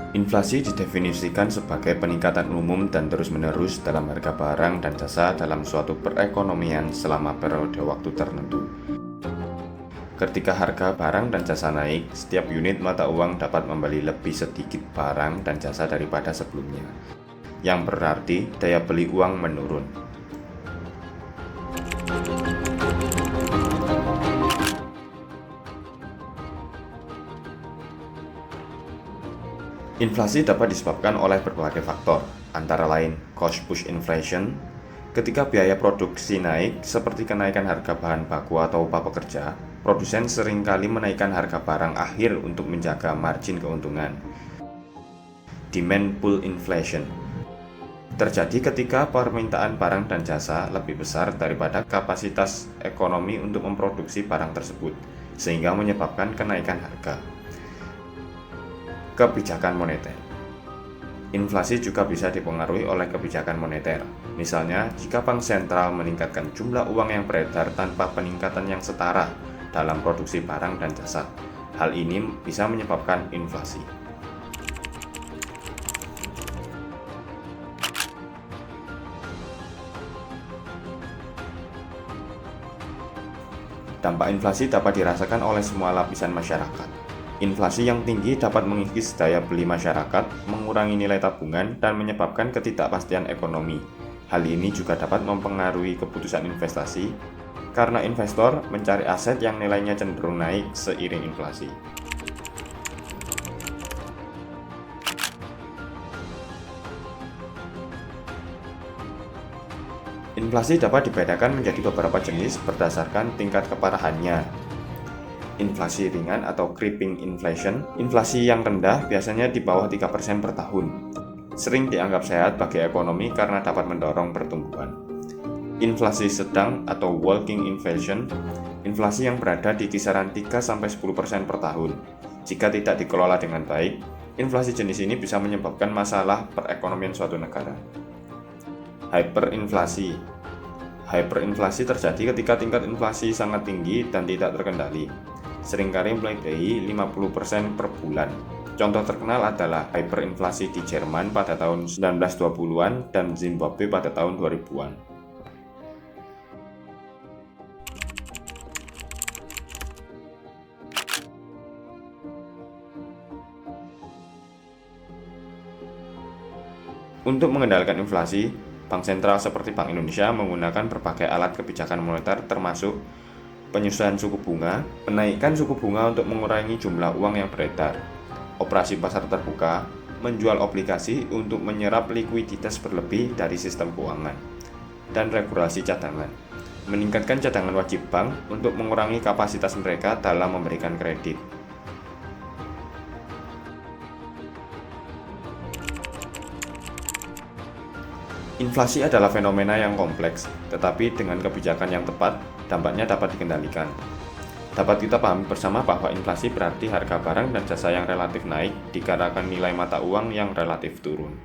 Inflasi didefinisikan sebagai peningkatan umum dan terus-menerus dalam harga barang dan jasa dalam suatu perekonomian selama periode waktu tertentu. Ketika harga barang dan jasa naik, setiap unit mata uang dapat membeli lebih sedikit barang dan jasa daripada sebelumnya, yang berarti daya beli uang menurun. Inflasi dapat disebabkan oleh berbagai faktor, antara lain cost push inflation, ketika biaya produksi naik seperti kenaikan harga bahan baku atau upah pekerja, produsen seringkali menaikkan harga barang akhir untuk menjaga margin keuntungan. Demand pull inflation terjadi ketika permintaan barang dan jasa lebih besar daripada kapasitas ekonomi untuk memproduksi barang tersebut, sehingga menyebabkan kenaikan harga. Kebijakan moneter. Inflasi juga bisa dipengaruhi oleh kebijakan moneter. Misalnya, jika bank sentral meningkatkan jumlah uang yang beredar tanpa peningkatan yang setara dalam produksi barang dan jasa, hal ini bisa menyebabkan inflasi. Dampak inflasi dapat dirasakan oleh semua lapisan masyarakat. Inflasi yang tinggi dapat mengikis daya beli masyarakat, mengurangi nilai tabungan, dan menyebabkan ketidakpastian ekonomi. Hal ini juga dapat mempengaruhi keputusan investasi, karena investor mencari aset yang nilainya cenderung naik seiring inflasi. Inflasi dapat dibedakan menjadi beberapa jenis berdasarkan tingkat keparahannya. Inflasi ringan atau creeping inflation, inflasi yang rendah biasanya di bawah 3% per tahun. Sering dianggap sehat bagi ekonomi karena dapat mendorong pertumbuhan. Inflasi sedang atau walking inflation, inflasi yang berada di kisaran 3-10% per tahun. Jika tidak dikelola dengan baik, inflasi jenis ini bisa menyebabkan masalah perekonomian suatu negara. Hyperinflasi. Hyperinflasi terjadi ketika tingkat inflasi sangat tinggi dan tidak terkendali, seringkali melebihi 50% per bulan. Contoh terkenal adalah hyperinflasi di Jerman pada tahun 1920-an dan Zimbabwe pada tahun 2000-an. Untuk mengendalikan inflasi, Bank sentral seperti Bank Indonesia menggunakan berbagai alat kebijakan moneter termasuk penyusuan suku bunga, menaikkan suku bunga untuk mengurangi jumlah uang yang beredar, operasi pasar terbuka, menjual obligasi untuk menyerap likuiditas berlebih dari sistem keuangan, dan regulasi cadangan, meningkatkan cadangan wajib bank untuk mengurangi kapasitas mereka dalam memberikan kredit. Inflasi adalah fenomena yang kompleks, tetapi dengan kebijakan yang tepat, dampaknya dapat dikendalikan. Dapat kita pahami bersama bahwa inflasi berarti harga barang dan jasa yang relatif naik dikarenakan nilai mata uang yang relatif turun.